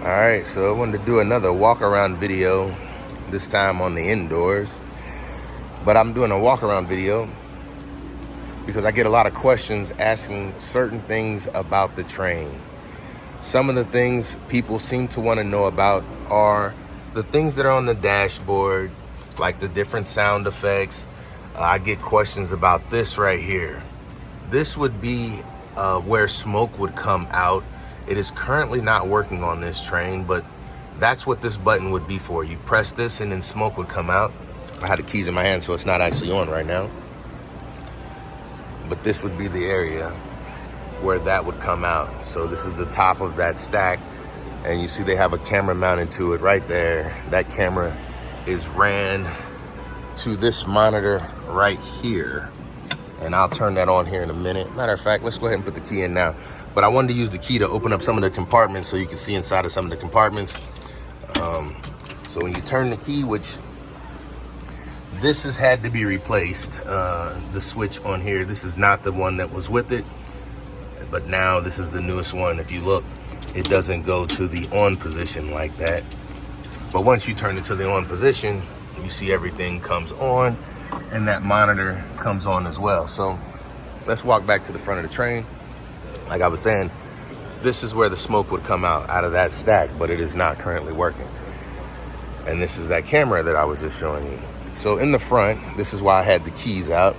Alright, so I wanted to do another walk around video, this time on the indoors. But I'm doing a walk around video because I get a lot of questions asking certain things about the train. Some of the things people seem to want to know about are the things that are on the dashboard, like the different sound effects. I get questions about this right here. This would be where smoke would come out. It is currently not working on this train, but that's what this button would be for. You press this and then smoke would come out. I had the keys in my hand, so it's not actually on right now. But this would be the area where that would come out. So this is the top of that stack, and you see they have a camera mounted to it right there. That camera is ran to this monitor right here, and I'll turn that on here in a minute. Matter of fact, let's go ahead and put the key in now. But I wanted to use the key to open up some of the compartments so you can see inside of some of the compartments. So when you turn the key, which this has had to be replaced, the switch on here, this is not the one that was with it, but now this is the newest one. If you look, it doesn't go to the on position like that. But once you turn it to the on position, you see everything comes on and that monitor comes on as well. So let's walk back to the front of the train. Like I was saying, this is where the smoke would come out of that stack, but it is not currently working. And this is that camera that I was just showing you. So in the front, this is why I had the keys out.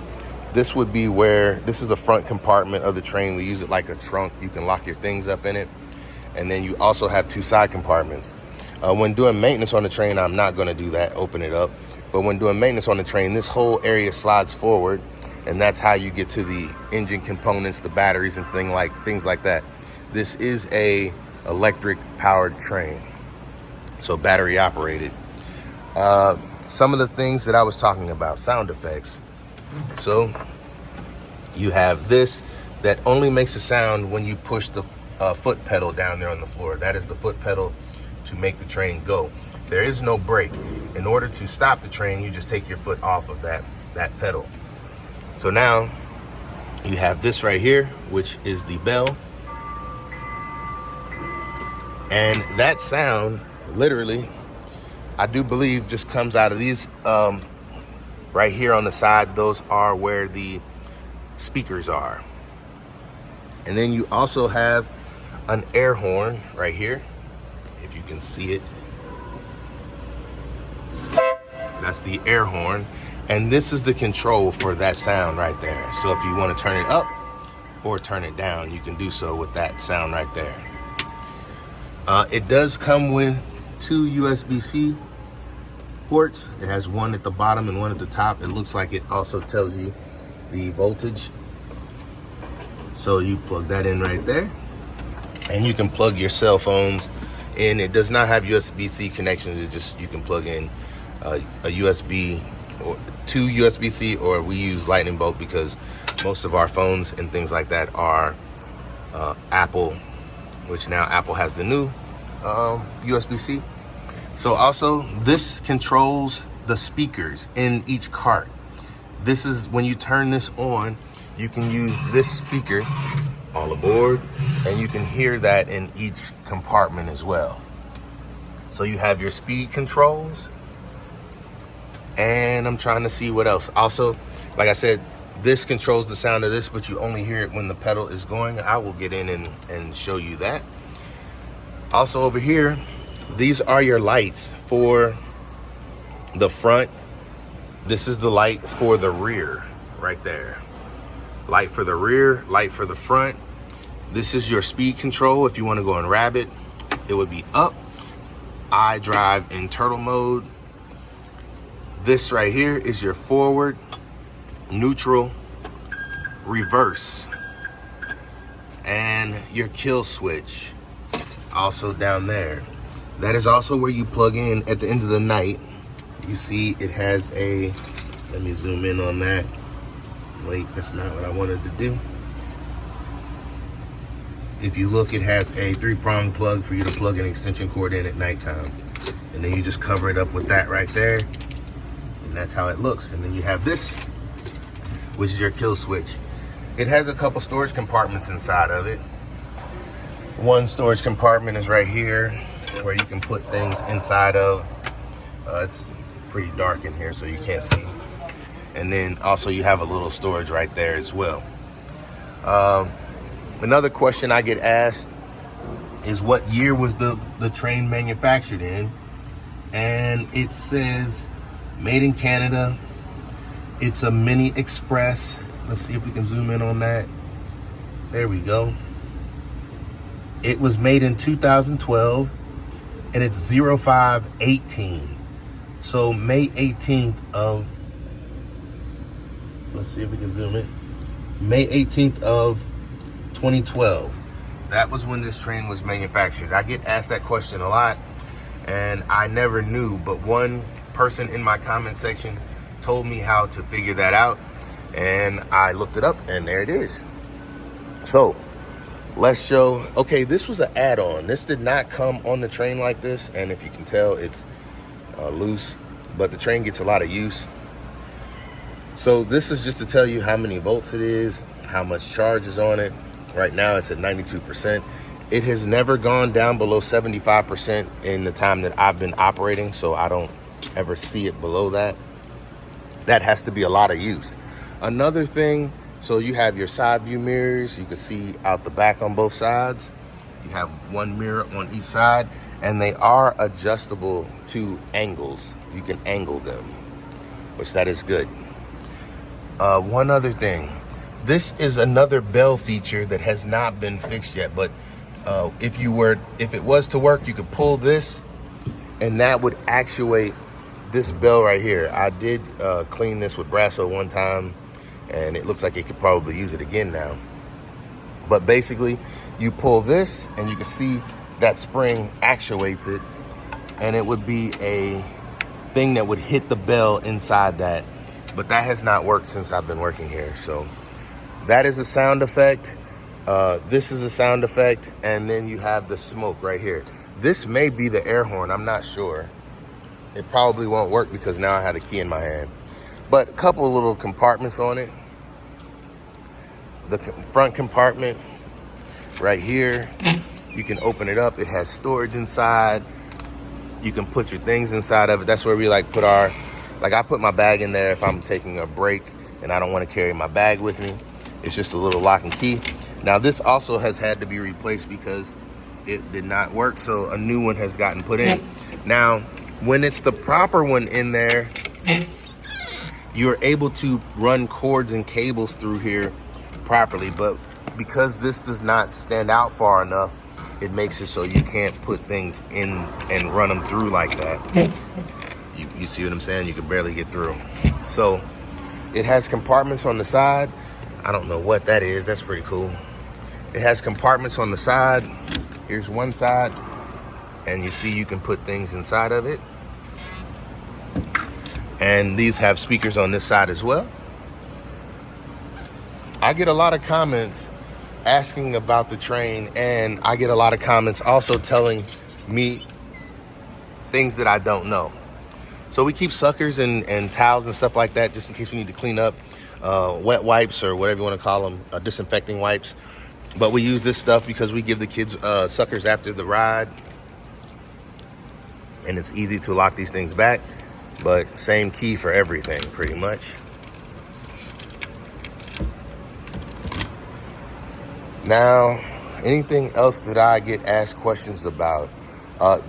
This would be where, this is the front compartment of the train. We use it like a trunk. You can lock your things up in it. And then you also have two side compartments. When doing maintenance on the train, I'm not gonna do that, open it up. But when doing maintenance on the train, this whole area slides forward, and that's how you get to the engine components, the batteries and things like that. This is a electric powered train, so battery operated. Some of the things that I was talking about, sound effects. So you have this that only makes a sound when you push the foot pedal down there on the floor. That is the foot pedal to make the train go. There is no brake. In order to stop the train, you just take your foot off of that pedal. So now you have this right here, which is the bell. And that sound, literally, I do believe just comes out of these right here on the side. Those are where the speakers are. And then you also have an air horn right here, if you can see it. That's the air horn. And this is the control for that sound right there. So if you want to turn it up or turn it down, you can do so with that sound right there. It does come with two USB-C ports. It has one at the bottom and one at the top. It looks like it also tells you the voltage. So you plug that in right there, and you can plug your cell phones in. It does not have USB-C connections. It just, you can plug in a USB or two USB-C, or we use lightning bolt because most of our phones and things like that are Apple, which now Apple has the new USB-C. So also this controls the speakers in each cart. This is when you turn this on, you can use this speaker all aboard, and you can hear that in each compartment as well. So you have your speed controls, and I'm trying to see what else. Also, like I said, this controls the sound of this, but you only hear it when the pedal is going. I will get in and show you that. Also over here, these are your lights for the front. This is the light for the rear right there. Light for the rear, light for the front. This is your speed control. If you want to go in rabbit, it would be up. I drive in turtle mode. This right here is your forward, neutral, reverse, and your kill switch also down there. That is also where you plug in at the end of the night. You see it has a, let me zoom in on that. Wait, that's not what I wanted to do. If you look, it has a 3-prong plug for you to plug an extension cord in at nighttime. And then you just cover it up with that right there. And that's how it looks. And then you have this, which is your kill switch. It has a couple storage compartments inside of it. One storage compartment is right here. where you can put things inside of. It's pretty dark in here, so you can't see. And then also you have a little storage right there as well. Another question I get asked is what year was the train manufactured in? And it says made in Canada. It's a mini express. Let's see if we can zoom in on that. There we go. It was made in 2012 and it's 0518. So May 18th of, let's see if we can zoom in. May 18th of 2012. That was when this train was manufactured. I get asked that question a lot and I never knew, but one person in my comment section told me how to figure that out and I looked it up and there it is. So let's show, okay, this was an add-on. This did not come on the train like this, and if you can tell, it's loose, but the train gets a lot of use. So this is just to tell you how many volts it is, how much charge is on it. Right now it's at 92%. It has never gone down below 75% in the time that I've been operating, so I don't ever see it below that. That has to be a lot of use. Another thing, so you have your side view mirrors. You can see out the back on both sides. You have one mirror on each side, and they are adjustable to angles. You can angle them, which that is good. One other thing, this is another bell feature that has not been fixed yet, but if it was to work, you could pull this and that would actuate this bell right here. I did clean this with Brasso one time and it looks like it could probably use it again now. But basically you pull this and you can see that spring actuates it, and it would be a thing that would hit the bell inside that. But that has not worked since I've been working here. So that is a sound effect. This is a sound effect. And then you have the smoke right here. This may be the air horn. I'm not sure. It probably won't work because now I have the key in my hand. But a couple of little compartments on it. The front compartment right here, you can open it up. It has storage inside. You can put your things inside of it. That's where we like put our, like I put my bag in there if I'm taking a break and I don't want to carry my bag with me. It's just a little lock and key. Now this also has had to be replaced because it did not work. So a new one has gotten put in. Now, when it's the proper one in there, you're able to run cords and cables through here properly. But because this does not stand out far enough, it makes it so you can't put things in and run them through like that. You see what I'm saying? You can barely get through. So it has compartments on the side. I don't know what that is. That's pretty cool. It has compartments on the side. Here's one side. And you see you can put things inside of it. And these have speakers on this side as well. I get a lot of comments asking about the train, and I get a lot of comments also telling me things that I don't know. So we keep suckers and towels and stuff like that just in case we need to clean up, wet wipes or whatever you want to call them, disinfecting wipes. But we use this stuff because we give the kids suckers after the ride, and it's easy to lock these things back, but same key for everything pretty much. Now, anything else that I get asked questions about?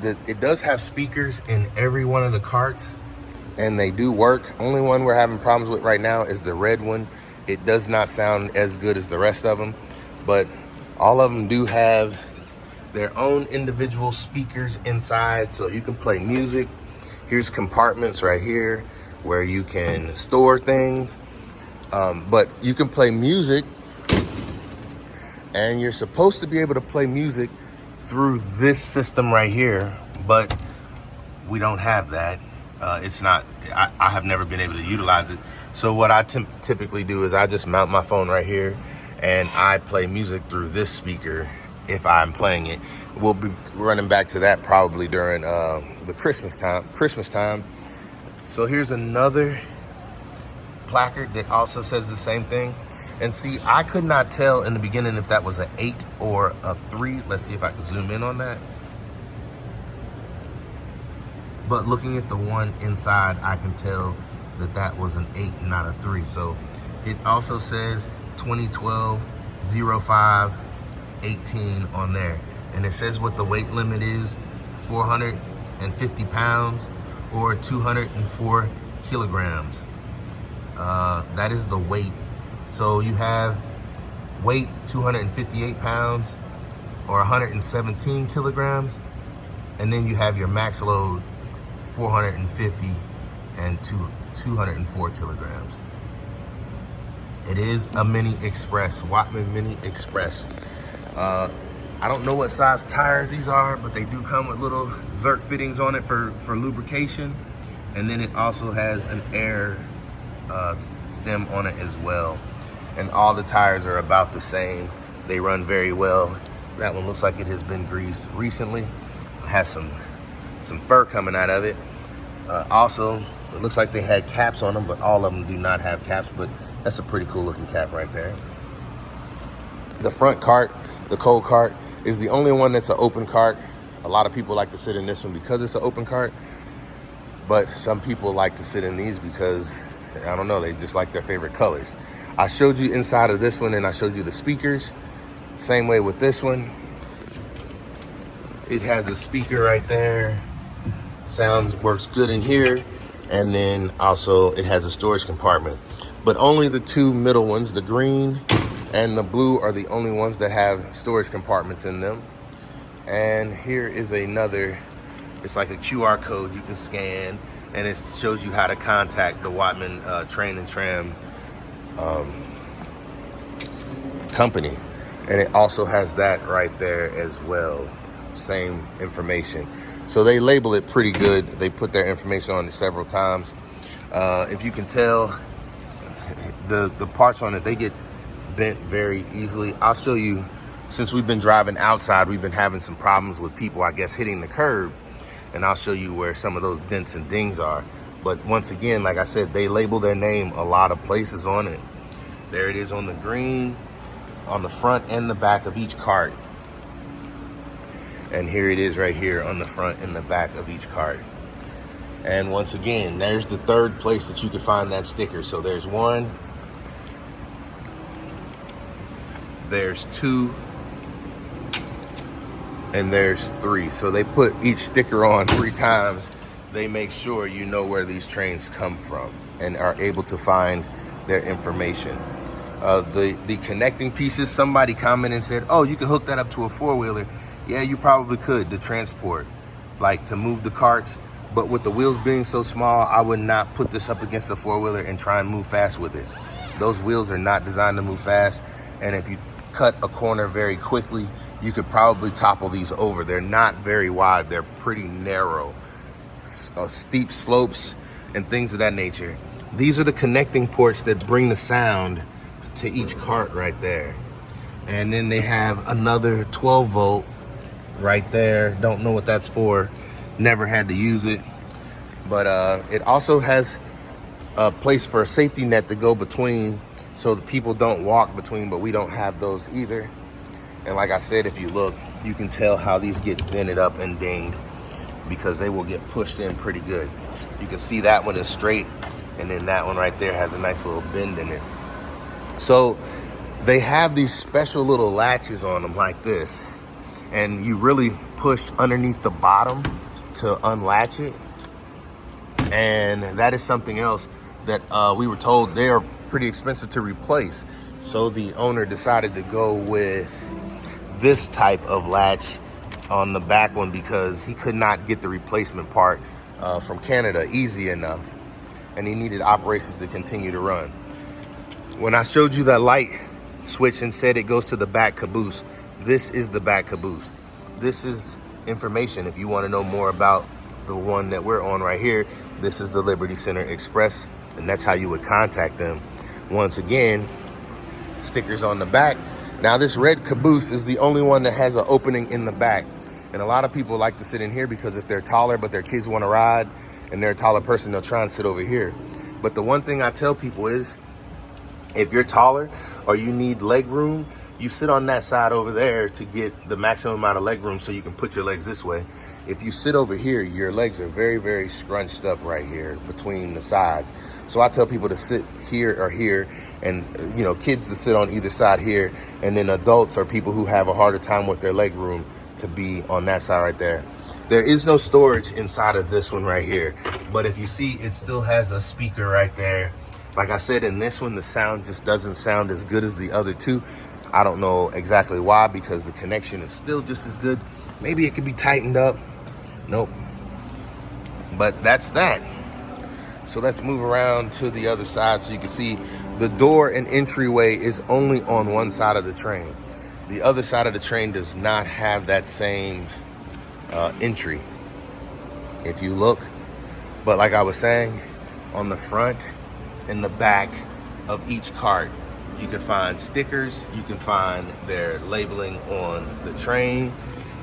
It does have speakers in every one of the carts, and they do work. Only one we're having problems with right now is the red one. It does not sound as good as the rest of them, but all of them do have their own individual speakers inside, so you can play music. Here's compartments right here where you can store things, but you can play music, and you're supposed to be able to play music through this system right here, but we don't have that. It's not, I have never been able to utilize it. So what I typically do is I just mount my phone right here and I play music through this speaker if I'm playing it. We'll be running back to that probably during the Christmas time. So here's another placard that also says the same thing. And see, I could not tell in the beginning if that was an 8 or a 3. Let's see if I can zoom in on that. but looking at the one inside, I can tell that that was an 8, not a 3. So it also says 2012 05 18 on there, and it says what the weight limit is: 450 pounds or 204 kilograms. That is the weight. So you have weight 258 pounds or 117 kilograms, and then you have your max load 450 and 204 kilograms. It is a Mini Express, Wattman Mini Express. I don't know what size tires these are, but they do come with little Zerk fittings on it for lubrication. And then it also has an air stem on it as well. And all the tires are about the same. They run very well. That one looks like it has been greased recently. It has some fur coming out of it. Also, it looks like they had caps on them, but all of them do not have caps, but that's a pretty cool looking cap right there. The front cart, the cold cart, is the only one that's an open cart. A lot of people like to sit in this one because it's an open cart, but some people like to sit in these because, I don't know, they just like their favorite colors. I showed you inside of this one and I showed you the speakers. Same way with this one. It has a speaker right there. Sound works good in here. And then also it has a storage compartment. But only the two middle ones, the green and the blue, are the only ones that have storage compartments in them. And here is another, it's like a QR code you can scan, and it shows you how to contact the Wattman Train and Tram company. And it also has that right there as well, same information. So they label it pretty good. They put their information on it several times. If you can tell, the parts on it, they get bent very easily. I'll show you, since we've been driving outside, we've been having some problems with people, I guess, hitting the curb, and I'll show you where some of those dents and dings are. But once again, like I said, they label their name a lot of places on it. There it is on the green, on the front and the back of each cart. And here it is right here on the front and the back of each cart. And once again, there's the third place that you can find that sticker. So there's 1, there's 2, and there's 3. So they put each sticker on 3 times. They make sure you know where these trains come from and are able to find their information. The connecting pieces, somebody commented and said, oh, you can hook that up to a 4-wheeler. Yeah, you probably could, to transport, like to move the carts. But with the wheels being so small, I would not put this up against a 4-wheeler and try and move fast with it. Those wheels are not designed to move fast. And if you cut a corner very quickly, you could probably topple these over. They're not very wide. They're pretty narrow, steep slopes and things of that nature. These are the connecting ports that bring the sound to each cart right there. And then they have another 12 volt right there. Don't know what that's for. Never had to use it. But it also has a place for a safety net to go between, so that people don't walk between, but we don't have those either. And like I said, if you look, you can tell how these get dented up and dinged, because they will get pushed in pretty good. You can see that one is straight, and then that one right there has a nice little bend in it. So they have these special little latches on them like this, and you really push underneath the bottom to unlatch it. And that is something else that we were told they are pretty expensive to replace. So the owner decided to go with this type of latch on the back one, because he could not get the replacement part from Canada easy enough, and he needed operations to continue to run. When I showed you that light switch and said it goes to the back caboose, this is the back caboose. This is information if you want to know more about the one that we're on right here. This is the Liberty Center Express, and that's how you would contact them. Once again, stickers on the back. Now this red caboose is the only one that has an opening in the back, and a lot of people like to sit in here because if they're taller but their kids want to ride and they're a taller person, they'll try and sit over here. But the one thing I tell people is, if you're taller or you need leg room, You sit on that side over there to get the maximum amount of leg room so you can put your legs this way. If you sit over here, your legs are very, very scrunched up right here between the sides. So I tell people to sit here or here, and you know, kids to sit on either side here, and then adults or people who have a harder time with their leg room to be on that side right there. There is no storage inside of this one right here, but if you see, it still has a speaker right there. Like I said, in this one, the sound just doesn't sound as good as the other two. I don't know exactly why, because the connection is still just as good. Maybe it could be tightened up. Nope. But that's that. So let's move around to the other side so you can see the door and entryway is only on one side of the train. The other side of the train does not have that same entry, if you look. But like I was saying, on the front and the back of each cart, you can find stickers, you can find their labeling on the train,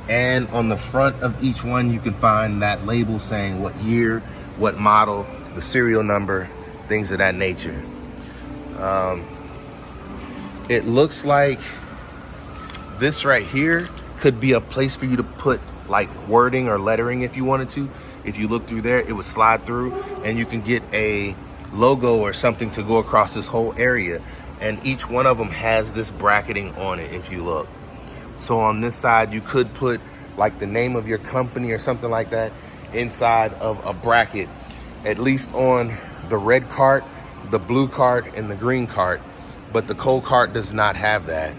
and on the front of each one, you can find that label saying what year, what model, the serial number, things of that nature. It looks like this right here could be a place for you to put like wording or lettering if you wanted to. If you look through there, it would slide through and you can get a logo or something to go across this whole area. And each one of them has this bracketing on it if you look. So on this side, you could put like the name of your company or something like that inside of a bracket, at least on the red cart, the blue cart, and the green cart. But the coal cart does not have that.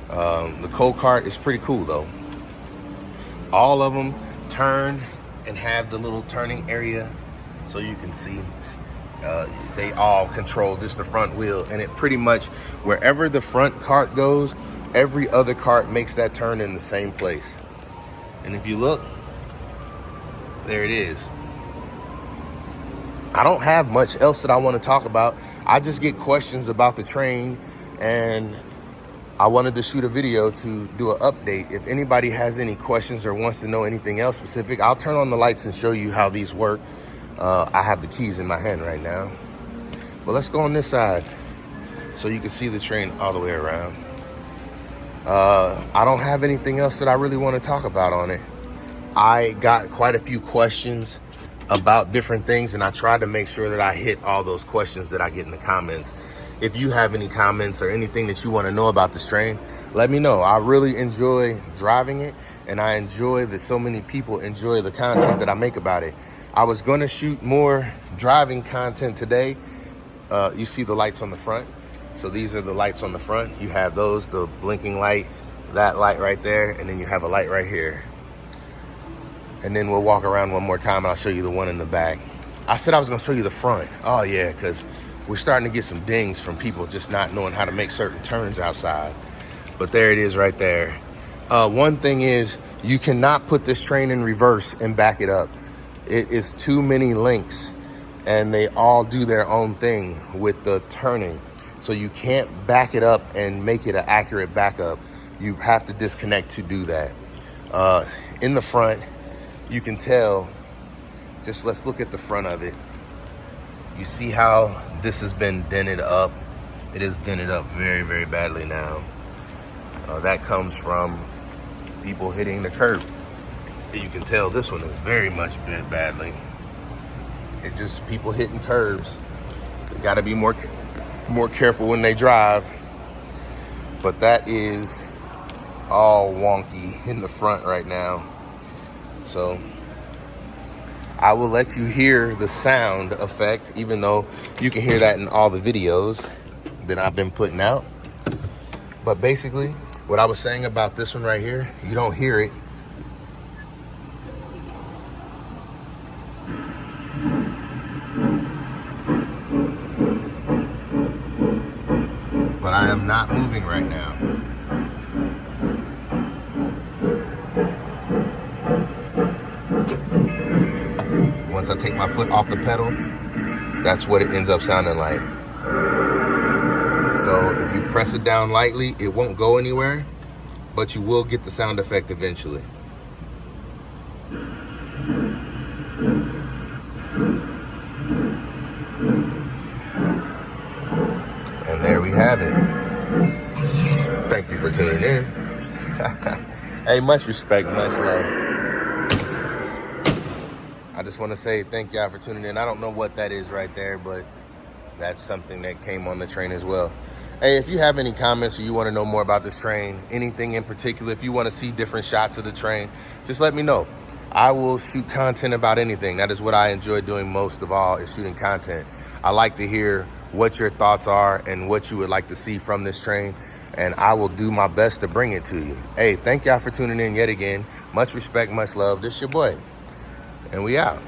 The coal cart is pretty cool though. All of them turn and have the little turning area so you can see. They all control just the front wheel, and it pretty much, wherever the front cart goes, every other cart makes that turn in the same place. And if you look, there it is. I don't have much else that I want to talk about. I just get questions about the train, and I wanted to shoot a video to do an update. If anybody has any questions or wants to know anything else specific, I'll turn on the lights and show you how these work. I have the keys in my hand right now. But let's go on this side so you can see the train all the way around. I don't have anything else that I really want to talk about on it. I got quite a few questions about different things, and I tried to make sure that I hit all those questions that I get in the comments. If you have any comments or anything that you want to know about this train, let me know. I really enjoy driving it, and I enjoy that so many people enjoy the content that I make about it. I was going to shoot more driving content today. You see the lights on the front. So these are the lights on the front. You have those, the blinking light, that light right there, and then you have a light right here. And then we'll walk around one more time and I'll show you the one in the back. I said I was gonna show you the front. Oh yeah, because we're starting to get some dings from people just not knowing how to make certain turns outside. But there it is right there. One thing is, you cannot put this train in reverse and back it up. It is too many links, and they all do their own thing with the turning. So you can't back it up and make it an accurate backup. You have to disconnect to do that. In the front, you can tell, just let's look at the front of it. You see how this has been dented up? It is dented up very, very badly now. That comes from people hitting the curb. You can tell this one is very much bent badly. It just people hitting curbs. You gotta be more careful when they drive. But that is all wonky in the front right now. So I will let you hear the sound effect, even though you can hear that in all the videos that I've been putting out. But basically, what I was saying about this one right here, you don't hear it. But I am not moving right now. Once I take my foot off the pedal, that's what it ends up sounding like. So if you press it down lightly, it won't go anywhere, but you will get the sound effect eventually. And there we have it. Thank you. for tuning in. Hey, much respect, much love. I just want to say thank y'all for tuning in. I don't know what that is right there, but that's something that came on the train as well. Hey, if you have any comments or you want to know more about this train, anything in particular, if you want to see different shots of the train, just let me know. I will shoot content about anything. That is what I enjoy doing most of all, is shooting content. I like to hear what your thoughts are and what you would like to see from this train, and I will do my best to bring it to you. Hey, thank y'all for tuning in yet again. Much respect, much love. This your boy, and we out.